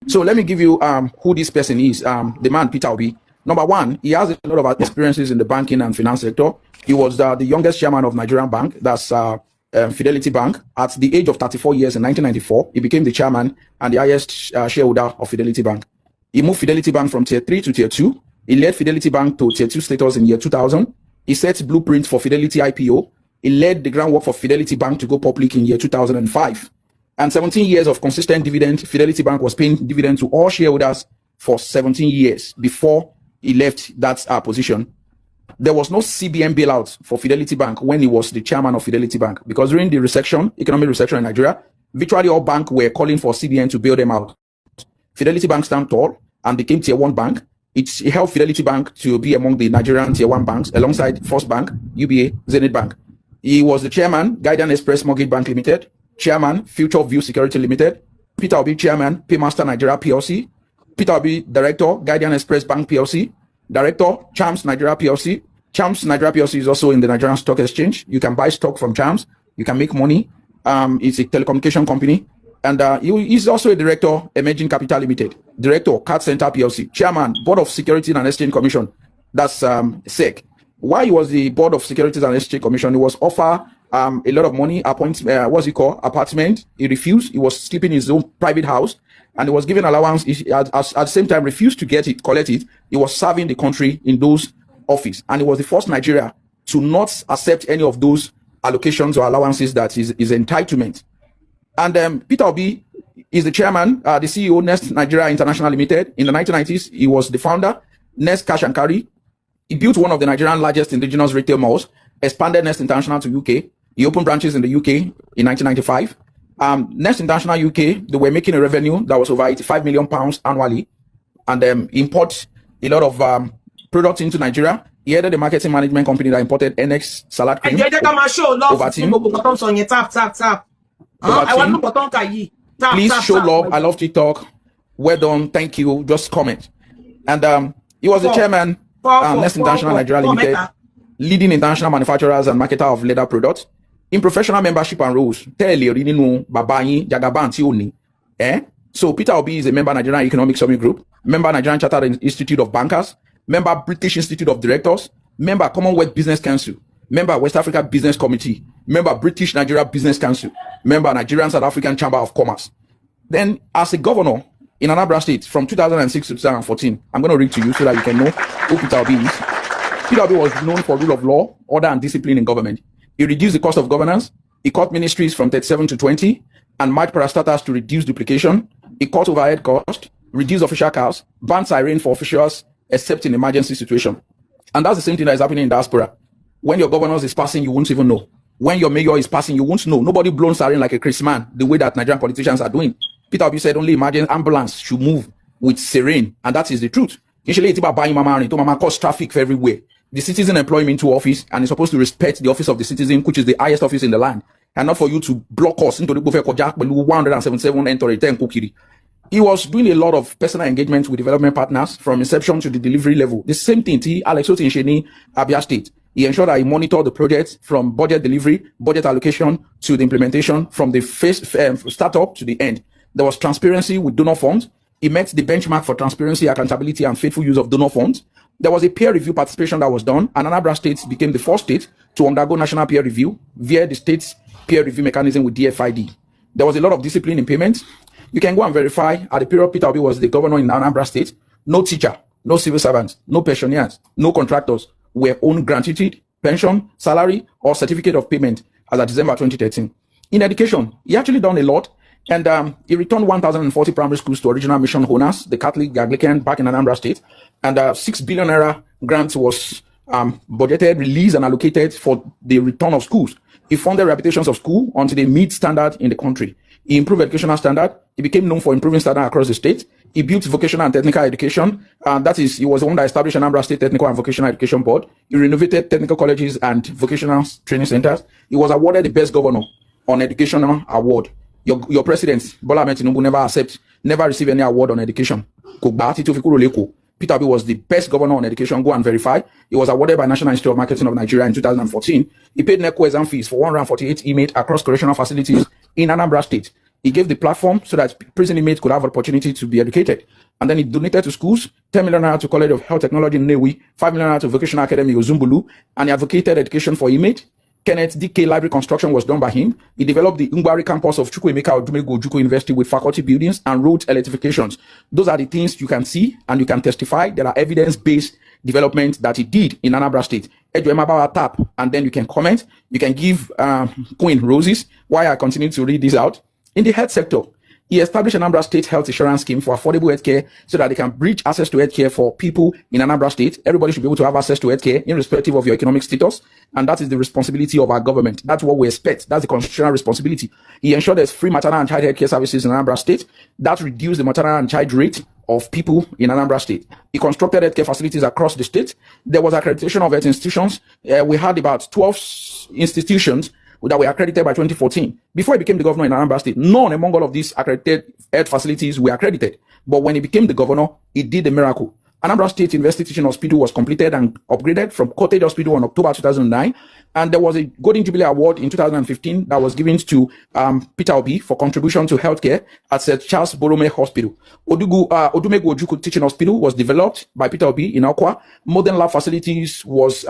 So let me give you who this person is. The man Peter Obi. Number one, he has a lot of experiences in the banking and finance sector. He was the youngest chairman of Nigerian bank. That's Fidelity Bank. At the age of 34 years in 1994, he became the chairman and the highest shareholder of Fidelity Bank. He moved Fidelity Bank from tier 3 to tier 2. He led Fidelity Bank to tier 2 status in year 2000. He set blueprints for Fidelity IPO. He led the groundwork for Fidelity Bank to go public in year 2005. And 17 years of consistent dividend. Fidelity Bank was paying dividend to all shareholders for 17 years before he left that position. There was no CBN bailout for Fidelity Bank when he was the chairman of Fidelity Bank, because during the recession, economic recession in Nigeria, virtually all banks were calling for CBN to bail them out. Fidelity Bank stand tall and became tier 1 bank. It helped Fidelity Bank to be among the Nigerian tier 1 banks alongside First Bank, UBA, Zenith Bank. He was the chairman, Guardian Express Mortgage Bank Limited, chairman, Future View Security Limited, Peter Obi, chairman, Paymaster Nigeria PLC, Peter Obi, director, Guardian Express Bank PLC, director, Chams Nigeria PLC. Chams Nigeria PLC is also in the Nigerian Stock Exchange. You can buy stock from Chams. You can make money. It's a telecommunication company. And he's also a director, Emerging Capital Limited, director, Card Center PLC, chairman, Board of Securities and Exchange Commission. That's SEC. While he was the Board of Securities and Exchange Commission, he was offered a lot of money, apartment. He refused. He was sleeping in his own private house, and he was given allowance. He, at the same time, refused to collect it. He was serving the country in those office, and he was the first Nigeria to not accept any of those allocations or allowances that is entitlement. And Peter Obi is the chairman, the CEO, Nest Nigeria International Limited. In the 1990s, he was the founder, Nest Cash and Carry. He built one of the Nigerian largest indigenous retail malls, expanded Nest International to UK. He opened branches in the UK in 1995. Nest International UK, they were making a revenue that was over £85 million annually, and import a lot of products into Nigeria. He headed the marketing management company that imported NX salad cream. Please show love. I love TikTok. Well done. Thank you. Just comment. And he was the chairman, Nest International Nigeria Limited, leading international manufacturers and marketer of leather products. In professional membership and roles, so Peter Obi is a member Nigerian Economic Summit Group, member Nigerian Chartered Institute of Bankers, member British Institute of Directors, member Commonwealth Business Council, member West Africa Business Committee, member British Nigeria Business Council, member Nigerian South African Chamber of Commerce. Then, as a governor in Anambra State from 2006 to 2014, I'm going to read to you so that you can know who Peter Obi is. Peter Obi was known for rule of law, order, and discipline in government. He reduced the cost of governance. He cut ministries from 37 to 20 and merged parastatals to reduce duplication. He cut overhead cost, reduced official costs, banned siren for officials except in emergency situation. And that's the same thing that is happening in diaspora. When your governor is passing, you won't even know. When your mayor is passing, you won't know. Nobody blown siren like a Chris man, the way that Nigerian politicians are doing. Peter Obi said only emergency ambulance should move with siren, and that is the truth. Usually it's about buying mama cause traffic everywhere. The citizen employ him into office, and he's supposed to respect the office of the citizen, which is the highest office in the land, and not for you to block us into the 177 entry 10 kukiri. He was doing a lot of personal engagement with development partners from inception to the delivery level. The same thing, Alex Otinsheni, Abia State. He ensured that he monitored the project from budget delivery, budget allocation to the implementation, from the startup to the end. There was transparency with donor funds. He met the benchmark for transparency, accountability, and faithful use of donor funds. There was a peer review participation that was done, and Anambra State became the first state to undergo national peer review via the state's peer review mechanism with DFID. There was a lot of discipline in payments. You can go and verify at the period Peter Obi was the governor in Anambra State. No teacher, no civil servants, no pensioners, no contractors were owned gratuity, pension, salary, or certificate of payment as of December 2013. In education, he actually done a lot, and he returned 1,040 primary schools to original mission owners, the Catholic Anglican, back in Anambra State, and 6 billion naira grants was budgeted, released, and allocated for the return of schools. He funded reputations of school until they meet standard in the country. He improved educational standard. He became known for improving standard across the state. He built vocational and technical education. That is, he was the one that established Anambra State Technical and Vocational Education Board. He renovated technical colleges and vocational training centers. He was awarded the best governor on educational award. Your president, Bola Ahmed Tinubu, never received any award on education. Peter Obi was the best governor on education. Go and verify. He was awarded by National Institute of Marketing of Nigeria in 2014. He paid NECO exam fees for 148 inmates across correctional facilities in Anambra State. He gave the platform so that prison inmates could have opportunity to be educated. And then he donated to schools, 10 million naira to College of Health Technology in Newi, 5 million naira to Vocational Academy Ozumbulu, and he advocated education for inmates. Kenneth DK Library construction was done by him. He developed the Ungwari campus of Chukwuemeka Odumegwu Ojukwu University with faculty buildings and road electrifications. Those are the things you can see and you can testify. There are evidence-based development that he did in Anambra State. Tap, and then you can comment. You can give Queen roses while I continue to read this out. In the health sector, he established Anambra State Health Insurance Scheme for affordable healthcare so that they can bridge access to healthcare for people in Anambra State. Everybody should be able to have access to healthcare irrespective of your economic status. And that is the responsibility of our government. That's what we expect. That's the constitutional responsibility. He ensured there's free maternal and child healthcare services in Anambra State. That reduced the maternal and child rate of people in Anambra State. He constructed healthcare facilities across the state. There was accreditation of health institutions. We had about 12 institutions that were accredited by 2014. Before he became the governor in Anambra State, none among all of these accredited health facilities were accredited. But when he became the governor, he did a miracle. Anambra State University Teaching Hospital was completed and upgraded from Cottage Hospital in October 2009. And there was a Golden Jubilee Award in 2015 that was given to Peter Obi for contribution to healthcare at St. Charles Borromeo Hospital. Odumegwu Ojukwu Teaching Hospital was developed by Peter Obi in Akwa. Modern lab facilities was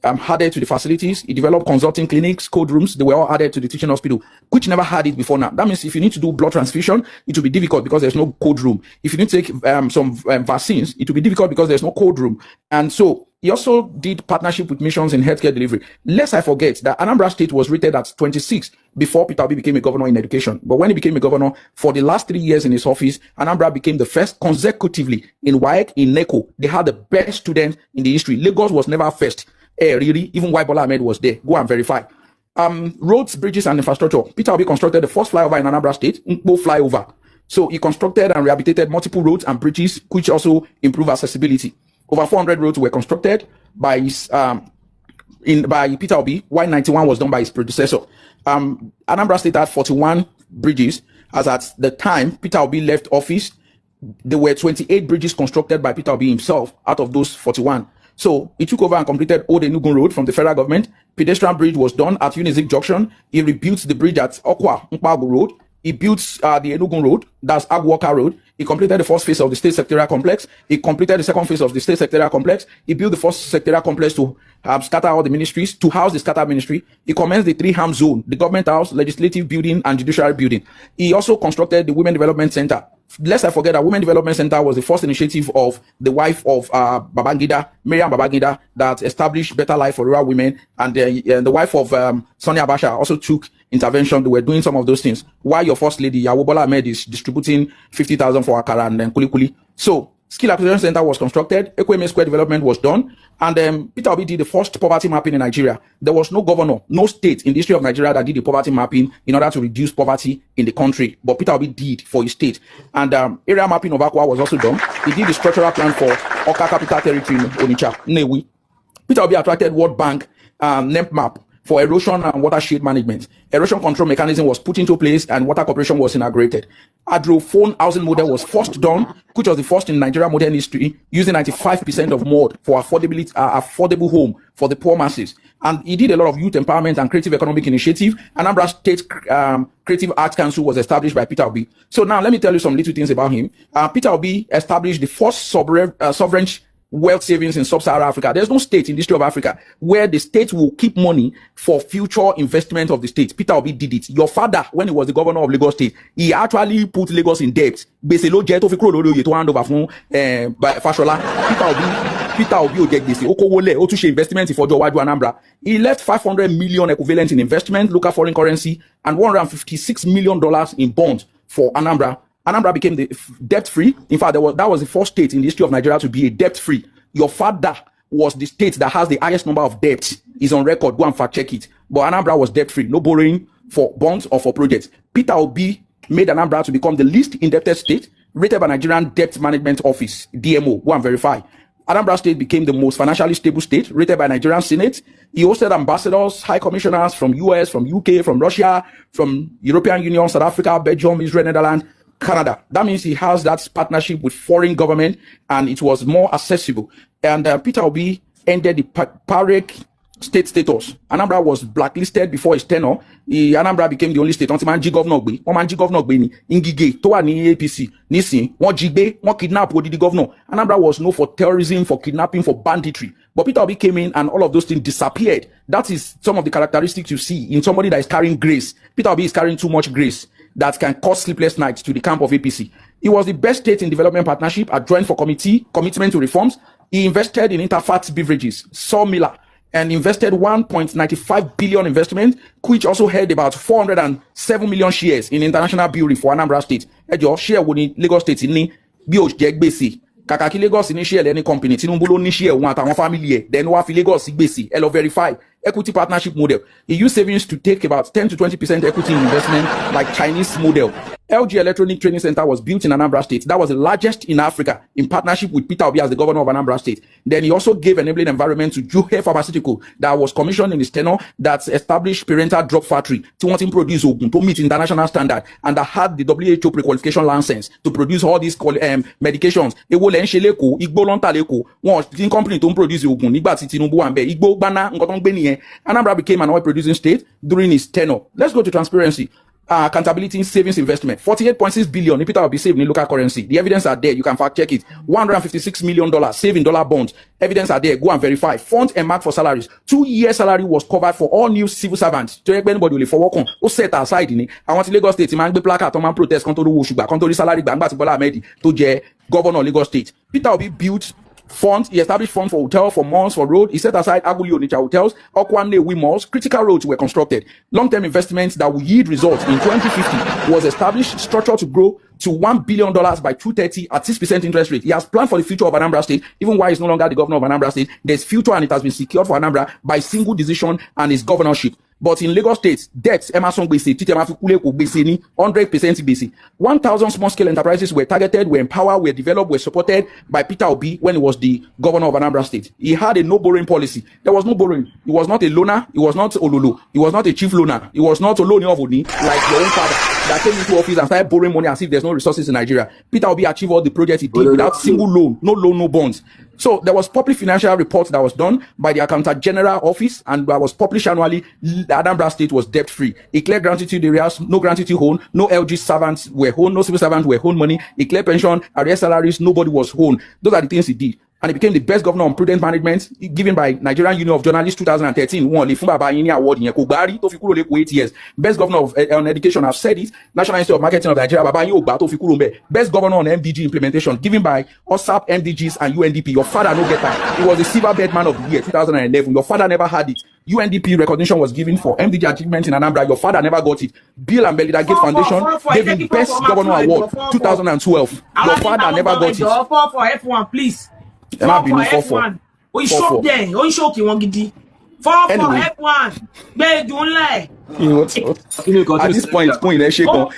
added to the facilities. He developed consulting clinics, cold rooms. They were all added to the teaching hospital, which never had it before now. That means if you need to do blood transfusion, it will be difficult because there's no cold room. If you need to take some vaccines, it will be difficult because there's no cold room. And so he also did partnership with missions in healthcare delivery. Lest I forget that Anambra State was rated at 26 before Peter Obi became a governor in education. But when he became a governor, for the last 3 years in his office, Anambra became the first consecutively in WAEC, in NECO. They had the best student in the history. Lagos was never first. Really, even while Bola Ahmed was there. Go and verify. Roads, bridges, and infrastructure. Peter Obi constructed the first flyover in Anambra State, Nkpo flyover. So he constructed and rehabilitated multiple roads and bridges, which also improve accessibility. Over 400 roads were constructed by his, by Peter Obi, while 91 was done by his predecessor. Anambra State had 41 bridges, as at the time Peter Obi left office, there were 28 bridges constructed by Peter Obi himself out of those 41. So he took over and completed Old Enugu Road from the federal government. Pedestrian bridge was done at Unizik Junction. He rebuilt the bridge at Okwa Nkpagu Road. He built the Enugu Road, that's Agwoka Road. He completed the first phase of the state secretarial complex. He completed the second phase of the state secretarial complex. He built the first secretarial complex to scatter all the ministries, to house the scattered ministry. He commenced the 3-ham zone, the government house, legislative building, and judiciary building. He also constructed the Women Development Center. Lest I forget that Women Development Center was the first initiative of the wife of Babangida, Miriam Babangida, that established better life for rural women. And the wife of Sonia Abacha also took intervention. They were doing some of those things. While your first lady, Bola Ahmed, is distributing 50,000 for Akara and then Kuli Kuli. So, Skill Acquisition Center was constructed. Ekweme Square development was done. And Peter Obi did the first poverty mapping in Nigeria. There was no governor, no state in the history of Nigeria that did the poverty mapping in order to reduce poverty in the country. But Peter Obi did for his state. And area mapping of Akwa was also done. He did the structural plan for Oka Capital Territory in Onitsha, Nnewi. Peter Obi attracted World Bank NEMP map for erosion and watershed management. Erosion control mechanism was put into place and water corporation was inaugurated. Hydrophone housing model was first done, which was the first in Nigeria modern history, using 95% of mud for affordable home for the poor masses. And he did a lot of youth empowerment and creative economic initiative. Anambra State Creative Arts Council was established by Peter Obi. So now let me tell you some little things about him. Peter Obi established the first sovereign wealth savings in sub-Saharan Africa. There's no state in the history of Africa where the state will keep money for future investment of the state. Peter Obi did it. Your father, when he was the governor of Lagos State, he actually put Lagos in debt. Gbèsè ló jẹ tó fi kúrò lórí oyè tó hand over fún Fashola. Peter Obi ò jẹ gbèsè, ó kówó lẹ̀, ó tún ṣe investment ìfọjọ́ iwájú Anambra. He left 500 million equivalent in investment, local foreign currency, and $156 million in bonds for Anambra. Anambra became the debt-free. In fact, that was the first state in the history of Nigeria to be a debt-free. Your father was the state that has the highest number of debts. Is on record. Go and fact-check it. But Anambra was debt-free. No borrowing for bonds or for projects. Peter Obi made Anambra to become the least indebted state, rated by Nigerian Debt Management Office, DMO. Go and verify. Anambra State became the most financially stable state, rated by Nigerian Senate. He hosted ambassadors, high commissioners from US, from UK, from Russia, from European Union, South Africa, Belgium, Israel, Netherlands, Canada. That means he has that partnership with foreign government and it was more accessible. And Peter Obi ended the state status. Anambra was blacklisted before his tenure. Anambra became the only state. Wọ́n ti máa ń jí governor gbé. Wọ́n máa ń jí governor gbé ní Ngige tó wà ní APC. Nísìn, wọ́n jí gbé, wọ́n kidnap odidi governor. Anambra was known for terrorism, for kidnapping, for banditry. But Peter Obi came in and all of those things disappeared. That is some of the characteristics you see in somebody that is carrying grace. Peter Obi is carrying too much grace that can cause sleepless nights to the camp of APC. He was the best state in development partnership, adjoined for commitment to reforms. He invested in Interfat beverages, sawmiller, and invested 1.95 billion investment, which also held about 407 million shares in international brewery for Anambra State. Ejo share wo ni Lagos State ní bí ó jẹ gbèsè. Kàkà kí Lagos ní share lẹ́ni company Tinubu ló ní share wọn àtàwọn family ẹ̀, then wá fi Lagos sí gbèsè. Ẹ lọ verify equity partnership model. He used savings to take about 10 to 20% equity in investment like Chinese model. LG Electronic Training Center was built in Anambra State. That was the largest in Africa in partnership with Peter Obi as the governor of Anambra State. Then he also gave enabling environment to Juhe Pharmaceutical that was commissioned in his tenure that established parental drug factory to want to produce ogun to meet international standard and that had the WHO pre-qualification license to produce all these medications. Ewo le nse leko, igbo lon ta leko, won tin company to produce ogun nígbà tí Tinubu wà ńbẹ̀. Igbo gbana nǹkan ton gbe niyen. Anambra became an oil producing state during his tenure. Let's go to transparency. Accountability in savings investment. 48.6 billion Peter Obi saved in local currency. The evidence are there. You can fact check it. $156 million saved in dollar bonds. Evidence are there. Go and verify. Funds earmarked for salaries. 2-year salary was covered for all new civil servants. To anybody will for work on. Who set aside in it. I want to Lagos State. Man be placard. Man protest. Control Wushuba. Control salary. Bangba Bola Ahmed to je governor Lagos State. Peter Obi built funds. He established funds for hotels, for malls, for road. He set aside Aguli Onitsha hotels, Okwane Wi malls. Critical roads were constructed. Long-term investments that will yield results in 2050 was established, structured to grow to $1 billion by 2030 at 6% interest rate. He has planned for the future of Anambra State, even while he's no longer the governor of Anambra State. There's future and it has been secured for Anambra by single decision and his governorship. But in Lagos State, debts, Emerson Gbese, Titema Fikule ko Gbese ni 100% Gbese. 1,000 small-scale enterprises were targeted, were empowered, were developed, were supported by Peter Obi when he was the governor of Anambra State. He had a no-borrowing policy. There was no borrowing. He was not a loaner. He was not Ololo. He was not a chief loaner. He was not Oloni of Oni, like your own father, that came into office and started borrowing money as if there's no resources in Nigeria. Peter Obi achieved all the projects he did without single loan, no bonds. So there was public financial report that was done by the Accountant General Office and that was published annually. The Anambra State was debt free. He cleared gratitude areas, no gratitude owned, no LG servants were owned, no civil servants were owned money. He cleared pension, arrears salaries, nobody was owned. Those are the things he did. And he became the best governor on prudent management given by Nigerian Union of Journalists 2013. One, Lifumba Bayini Award in Kogari, Tofikuro Leku 8 years. Best governor of on education, I've said it. National Institute of Marketing of Nigeria, Babayi Ogba, Tofikuro Mbe. Best governor on MDG implementation given by OSAP, MDGs, and UNDP. Your father no get that. He was the silver bed man of the year 2011. Your father never had it. UNDP recognition was given for MDG achievement in Anambra. Your father never got it. Bill and Melinda Gates Foundation gave him the best governor award 2012. Your father never got it. For F1, please. F1. We shop there. We shop you gidi. For F1. Be don't lie. At this point, primary school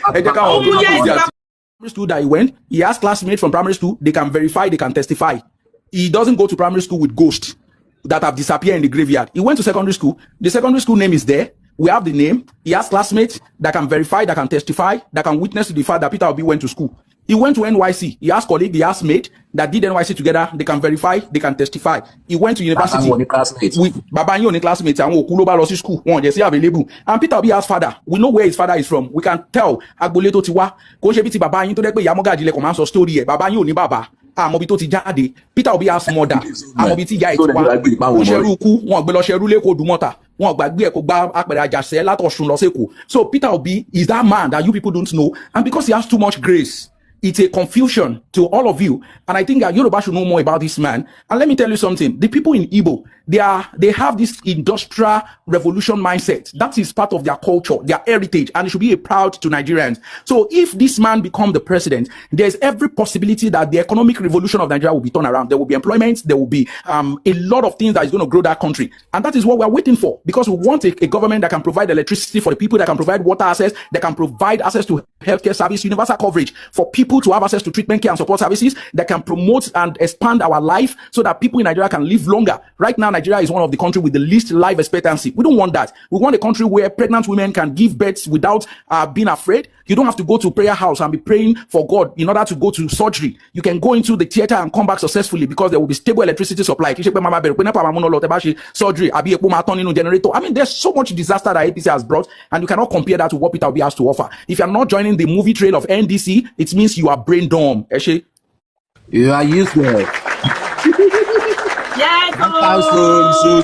that he went, he asked classmates from primary school, they can verify, they can testify. He doesn't go to primary school with ghosts that have disappeared in the graveyard. He went to secondary school. The secondary school name is there. We have the name. He has classmates that can verify, that can testify, that can witness to the fact that Peter Obi went to school. He went to NYC. He has colleagues, he has mate that did NYC together. They can verify, they can testify. He went to university. Babanyi only classmates. And Okuloba Losi school. One just available. And Peter Obi has father. We know where his father is from. We can tell. Agboleto tiwa. Konshebiti Babanyi to dekbe yamoga jile komanso story. Babanyi oni baba. Mobito ti jade. Peter Obi has mother. Mobiti ya itiwa. Konsheru ku. Won gbe lo sheru leko dumota. Won gbagbe e ko gba apere ajase latosun lo seko. So Peter Obi is that man that you people don't know. And because he has too much grace, it's a confusion to all of you. And I think that Yoruba should know more about this man. And let me tell you something. The people in Igbo, they have this industrial revolution mindset. That is part of their culture, their heritage, and it should be a proud to Nigerians. So if this man becomes the president, there's every possibility that the economic revolution of Nigeria will be turned around. There will be employment. There will be a lot of things that is going to grow that country. And that is what we're waiting for, because we want a government that can provide electricity for the people, that can provide water access, that can provide access to healthcare service, universal coverage for people people to have access to treatment care and support services that can promote and expand our life so that people in Nigeria can live longer. Right now, Nigeria is one of the countries with the least life expectancy. We don't want that. We want a country where pregnant women can give birth without being afraid. You don't have to go to prayer house and be praying for God in order to go to surgery. You can go into the theater and come back successfully because there will be stable electricity supply. Surgery, generator. I mean, there's so much disaster that APC has brought, and you cannot compare that to what Peter Obi has to offer. If you're not joining the movie trail of NDC, it means you are brain dumb. You are useless. Yeah,